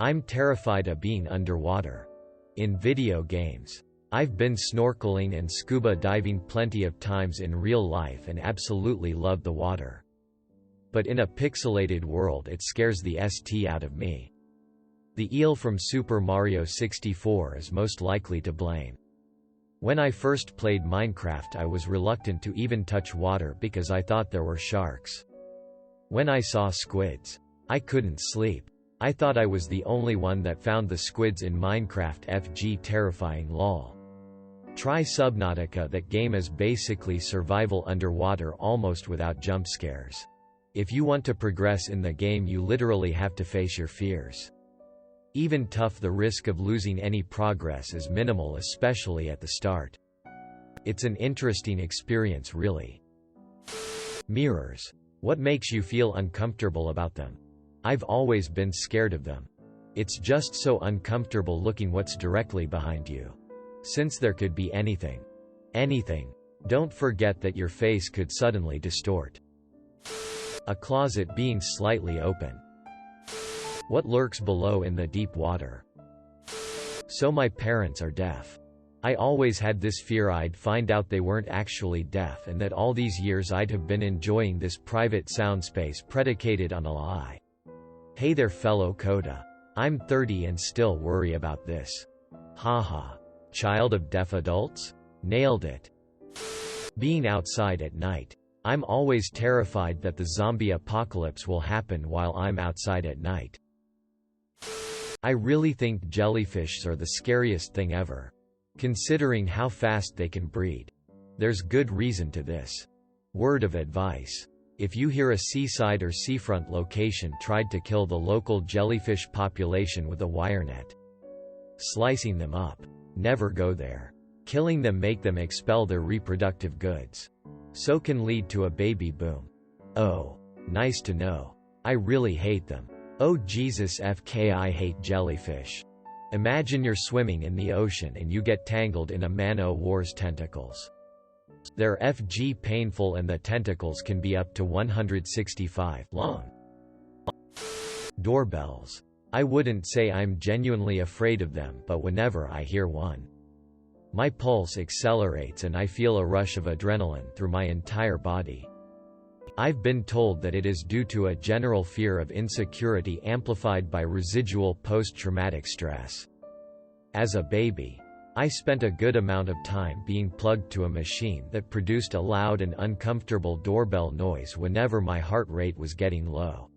I'm terrified of being underwater. In video games. I've been snorkeling and scuba diving plenty of times in real life and absolutely love the water. But in a pixelated world it scares the st out of me. The eel from Super Mario 64 is most likely to blame. When I first played Minecraft I was reluctant to even touch water because I thought there were sharks. When I saw squids, I couldn't sleep. I thought I was the only one that found the squids in Minecraft FG terrifying lol. Try Subnautica. That game is basically survival underwater almost without jump scares. If you want to progress in the game you literally have to face your fears. Even tough, the risk of losing any progress is minimal, especially at the start. It's an interesting experience really. Mirrors. What makes you feel uncomfortable about them? I've always been scared of them. It's just so uncomfortable looking what's directly behind you. Since there could be anything. Anything. Don't forget that your face could suddenly distort. A closet being slightly open. What lurks below in the deep water? So my parents are deaf. I always had this fear I'd find out they weren't actually deaf and that all these years I'd have been enjoying this private sound space predicated on a lie. Hey there fellow Coda. I'm 30 and still worry about this. Haha. Child of deaf adults? Nailed it. Being outside at night. I'm always terrified that the zombie apocalypse will happen while I'm outside at night. I really think jellyfish are the scariest thing ever. Considering how fast they can breed. There's good reason to this. Word of advice. If you hear a seaside or seafront location tried to kill the local jellyfish population with a wire net. Slicing them up. Never go there. Killing them make them expel their reproductive goods. So can lead to a baby boom. Oh. Nice to know. I really hate them. Oh Jesus FK, I hate jellyfish. Imagine you're swimming in the ocean and you get tangled in a man-o'-war's tentacles. They're FG painful and the tentacles can be up to 165 long. Doorbells. I wouldn't say I'm genuinely afraid of them, but whenever I hear one, my pulse accelerates and I feel a rush of adrenaline through my entire body. I've been told that it is due to a general fear of insecurity amplified by residual post-traumatic stress. As a baby, I spent a good amount of time being plugged to a machine that produced a loud and uncomfortable doorbell noise whenever my heart rate was getting low.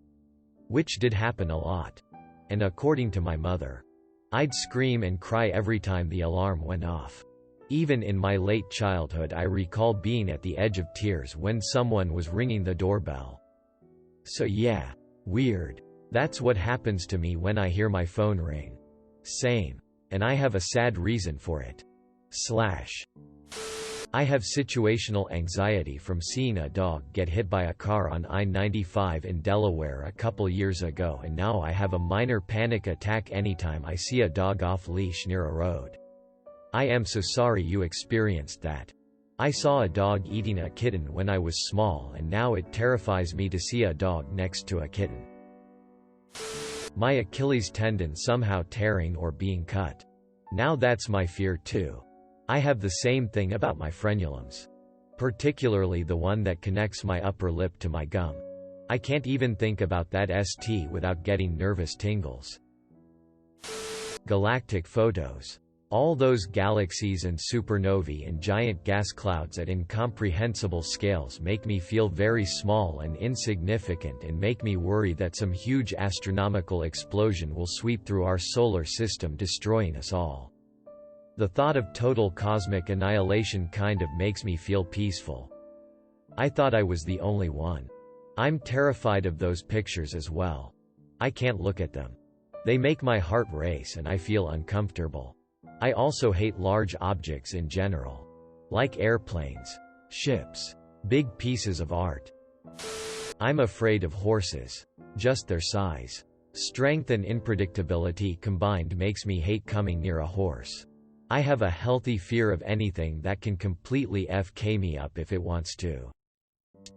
Which did happen a lot. And according to my mother, I'd scream and cry every time the alarm went off. Even in my late childhood I recall being at the edge of tears when someone was ringing the doorbell. So yeah, weird. That's what happens to me when I hear my phone ring. Same. And I have a sad reason for it. I have situational anxiety from seeing a dog get hit by a car on I-95 in Delaware a couple years ago, and now I have a minor panic attack anytime I see a dog off leash near a road. I am so sorry you experienced that. I saw a dog eating a kitten when I was small, and now it terrifies me to see a dog next to a kitten. My Achilles tendon somehow tearing or being cut. Now that's my fear too. I have the same thing about my frenulums. Particularly the one that connects my upper lip to my gum. I can't even think about that ST without getting nervous tingles. Galactic photos. All those galaxies and supernovae and giant gas clouds at incomprehensible scales make me feel very small and insignificant, and make me worry that some huge astronomical explosion will sweep through our solar system, destroying us all. The thought of total cosmic annihilation kind of makes me feel peaceful. I thought I was the only one. I'm terrified of those pictures as well. I can't look at them. They make my heart race and I feel uncomfortable. I also hate large objects in general. Like airplanes, ships, big pieces of art. I'm afraid of horses. Just their size. Strength and unpredictability combined makes me hate coming near a horse. I have a healthy fear of anything that can completely FK me up if it wants to.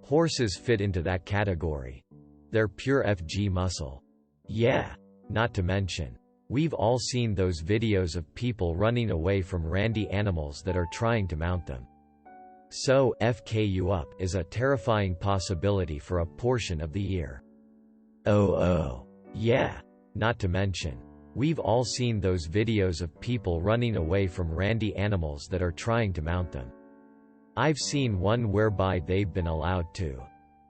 Horses fit into that category. They're pure FG muscle. Yeah. Not to mention, we've all seen those videos of people running away from randy animals that are trying to mount them. So, FK you up is a terrifying possibility for a portion of the year. Oh. Yeah. Not to mention, we've all seen those videos of people running away from randy animals that are trying to mount them. I've seen one whereby they've been allowed to.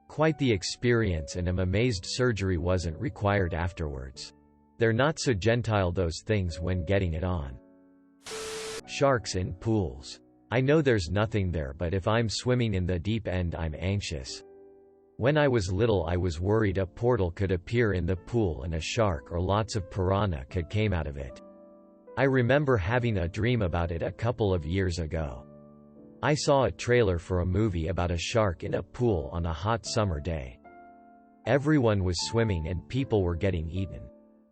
Quite the experience, and I'm amazed surgery wasn't required afterwards. They're not so gentile, those things, when getting it on. Sharks in pools. I know there's nothing there, but if I'm swimming in the deep end I'm anxious. When I was little I was worried a portal could appear in the pool and a shark or lots of piranha could came out of it. I remember having a dream about it a couple of years ago. I saw a trailer for a movie about a shark in a pool on a hot summer day. Everyone was swimming and people were getting eaten.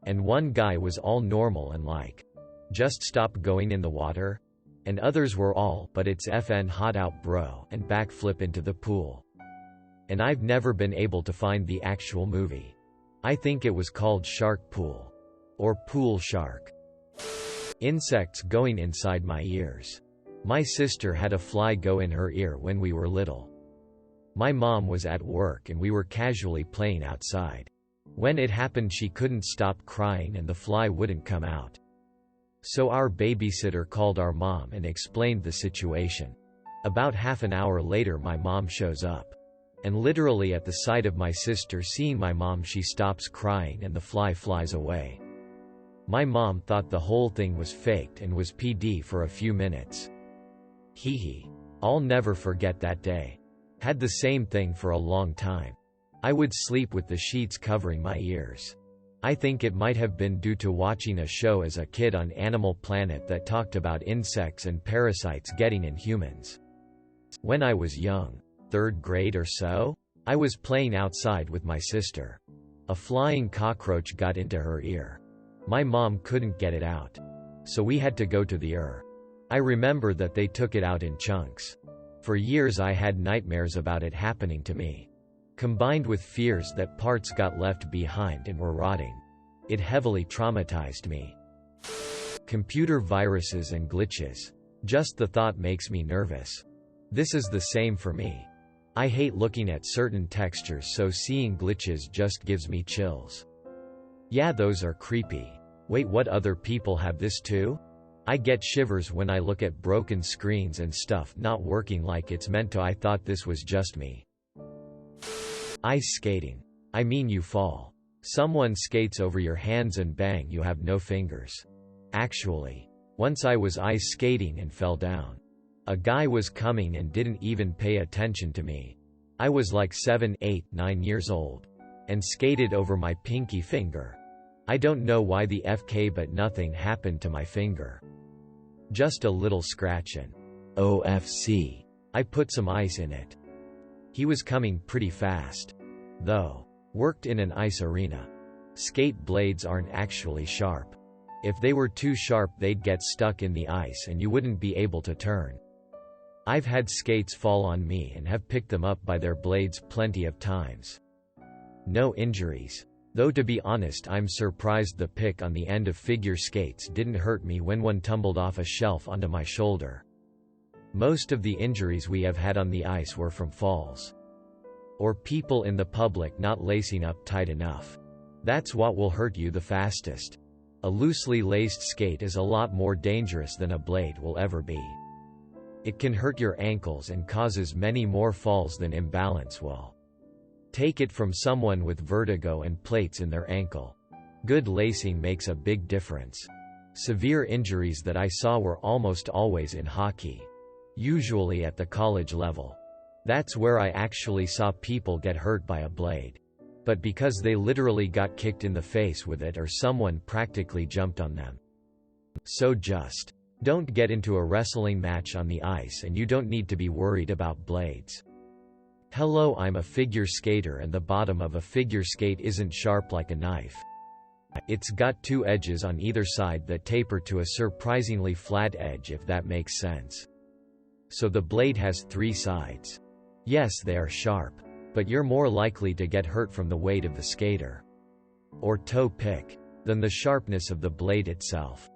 And one guy was all normal and like, just stop going in the water? And others were all, but it's FN hot out bro, and backflip into the pool. And I've never been able to find the actual movie. I think it was called Shark Pool. Or Pool Shark. Insects going inside my ears. My sister had a fly go in her ear when we were little. My mom was at work and we were casually playing outside. When it happened she couldn't stop crying and the fly wouldn't come out. So our babysitter called our mom and explained the situation. About half an hour later my mom shows up. And literally at the sight of my sister seeing my mom she stops crying and the fly flies away. My mom thought the whole thing was faked and was PD for a few minutes. Hee. I'll never forget that day. Had the same thing for a long time. I would sleep with the sheets covering my ears. I think it might have been due to watching a show as a kid on Animal Planet that talked about insects and parasites getting in humans. When I was young, 3rd grade or so, I was playing outside with my sister. A flying cockroach got into her ear. My mom couldn't get it out. So we had to go to the ER. I remember that they took it out in chunks. For years I had nightmares about it happening to me. Combined with fears that parts got left behind and were rotting. It heavily traumatized me. Computer viruses and glitches. Just the thought makes me nervous. This is the same for me. I hate looking at certain textures, so seeing glitches just gives me chills. Yeah, those are creepy. Wait, what, other people have this too? I get shivers when I look at broken screens and stuff not working like it's meant to. I thought this was just me. Ice skating. I mean, you fall. Someone skates over your hands and bang, you have no fingers. Actually, once I was ice skating and fell down. A guy was coming and didn't even pay attention to me. I was like 7, 8, 9 years old. And skated over my pinky finger. I don't know why the FK, but nothing happened to my finger. Just a little scratch and OFC. I put some ice in it. He was coming pretty fast. Though. Worked in an ice arena. Skate blades aren't actually sharp. If they were too sharp, they'd get stuck in the ice and you wouldn't be able to turn. I've had skates fall on me and have picked them up by their blades plenty of times. No injuries. Though to be honest, I'm surprised the pick on the end of figure skates didn't hurt me when one tumbled off a shelf onto my shoulder. Most of the injuries we have had on the ice were from falls. Or people in the public not lacing up tight enough. That's what will hurt you the fastest. A loosely laced skate is a lot more dangerous than a blade will ever be. It can hurt your ankles and causes many more falls than imbalance will. Take it from someone with vertigo and plates in their ankle. Good lacing makes a big difference. Severe injuries that I saw were almost always in hockey. Usually at the college level. That's where I actually saw people get hurt by a blade. But because they literally got kicked in the face with it or someone practically jumped on them. So just don't get into a wrestling match on the ice and you don't need to be worried about blades. Hello, I'm a figure skater and the bottom of a figure skate isn't sharp like a knife. It's got two edges on either side that taper to a surprisingly flat edge, if that makes sense. So the blade has three sides. Yes, they are sharp, but you're more likely to get hurt from the weight of the skater or toe pick than the sharpness of the blade itself.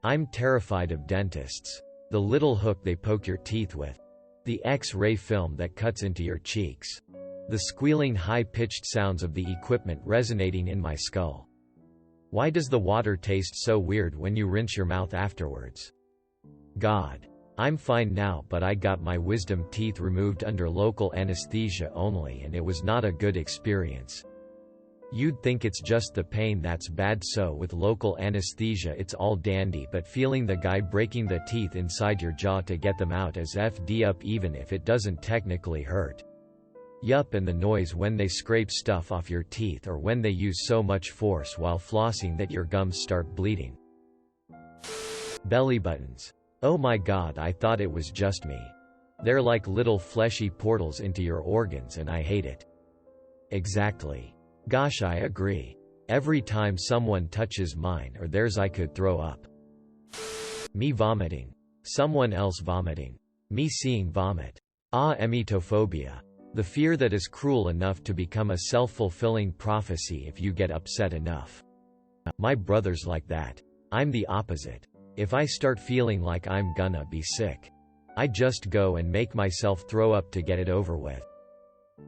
I'm terrified of dentists. The little hook they poke your teeth with. The X-ray film that cuts into your cheeks. The squealing high-pitched sounds of the equipment resonating in my skull. Why does the water taste so weird when you rinse your mouth afterwards? God. I'm fine now, but I got my wisdom teeth removed under local anesthesia only and it was not a good experience. You'd think it's just the pain that's bad, so with local anesthesia it's all dandy, but feeling the guy breaking the teeth inside your jaw to get them out is FD up even if it doesn't technically hurt. Yup, and the noise when they scrape stuff off your teeth or when they use so much force while flossing that your gums start bleeding. Belly buttons. Oh my god, I thought it was just me. They're like little fleshy portals into your organs and I hate it. Exactly. Gosh, I agree. Every time someone touches mine or theirs I could throw up. Me vomiting. Someone else vomiting. Me seeing vomit. Emetophobia. The fear that is cruel enough to become a self-fulfilling prophecy if you get upset enough. My brother's like that. I'm the opposite. If I start feeling like I'm gonna be sick, I just go and make myself throw up to get it over with.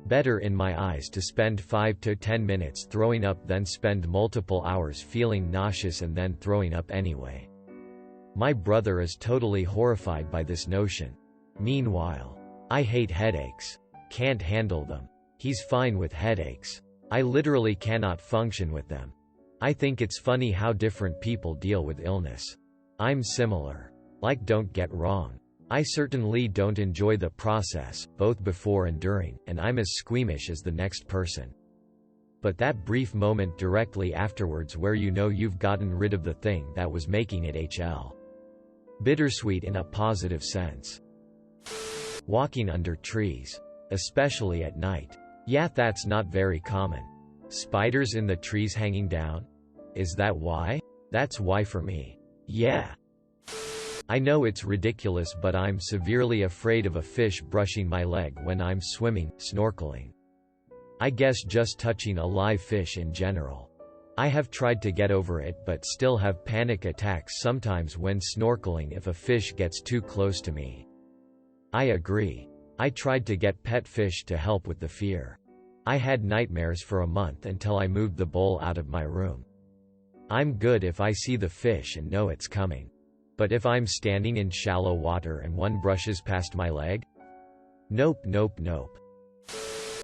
Better in my eyes to spend 5 to 10 minutes throwing up than spend multiple hours feeling nauseous and then throwing up anyway. My brother is totally horrified by this notion. Meanwhile, I hate headaches. Can't handle them. He's fine with headaches. I literally cannot function with them. I think it's funny how different people deal with illness. I'm similar. Like, don't get wrong. I certainly don't enjoy the process, both before and during, and I'm as squeamish as the next person. But that brief moment directly afterwards where you know you've gotten rid of the thing that was making it HL. Bittersweet in a positive sense. Walking under trees. Especially at night. Yeah, that's not very common. Spiders in the trees hanging down? Is that why? That's why for me. Yeah. I know it's ridiculous, but I'm severely afraid of a fish brushing my leg when I'm swimming, snorkeling. I guess just touching a live fish in general. I have tried to get over it but still have panic attacks sometimes when snorkeling if a fish gets too close to me. I agree. I tried to get pet fish to help with the fear. I had nightmares for a month until I moved the bowl out of my room. I'm good if I see the fish and know it's coming. But if I'm standing in shallow water and one brushes past my leg? Nope, nope, nope.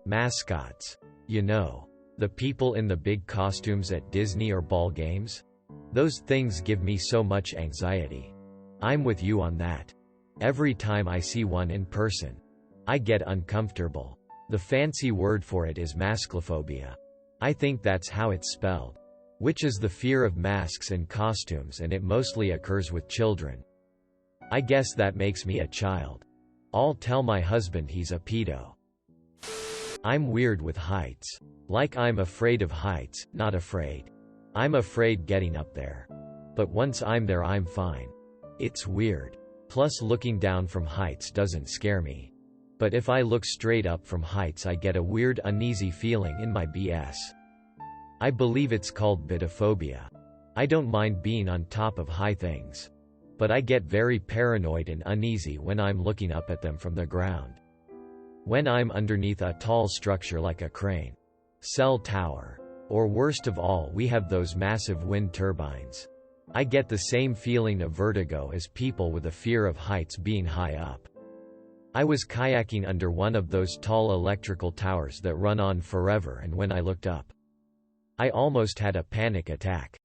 Mascots. You know, the people in the big costumes at Disney or ball games? Those things give me so much anxiety. I'm with you on that. Every time I see one in person, I get uncomfortable. The fancy word for it is masklophobia. I think that's how it's spelled. Which is the fear of masks and costumes, and it mostly occurs with children. I guess that makes me a child. I'll tell my husband he's a pedo. I'm weird with heights. Like I'm afraid of heights, not afraid. I'm afraid getting up there. But once I'm there I'm fine. It's weird. Plus looking down from heights doesn't scare me. But if I look straight up from heights I get a weird uneasy feeling in my BS. I believe it's called bidophobia. I don't mind being on top of high things. But I get very paranoid and uneasy when I'm looking up at them from the ground. When I'm underneath a tall structure like a crane, cell tower, or worst of all we have those massive wind turbines. I get the same feeling of vertigo as people with a fear of heights being high up. I was kayaking under one of those tall electrical towers that run on forever, and when I looked up, I almost had a panic attack.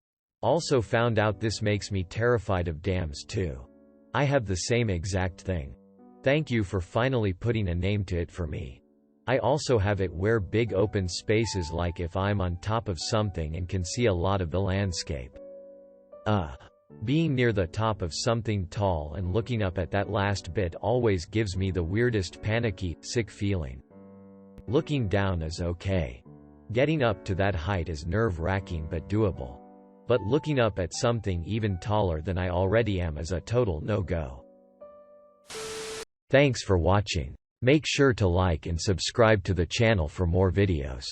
Also found out this makes me terrified of dams too. I have the same exact thing. Thank you for finally putting a name to it for me. I also have it where big open spaces, like if I'm on top of something and can see a lot of the landscape. Being near the top of something tall and looking up at that last bit always gives me the weirdest panicky, sick feeling. Looking down is okay. Getting up to that height is nerve-wracking but doable. But looking up at something even taller than I already am is a total no-go. Thanks for watching. Make sure to like and subscribe to the channel for more videos.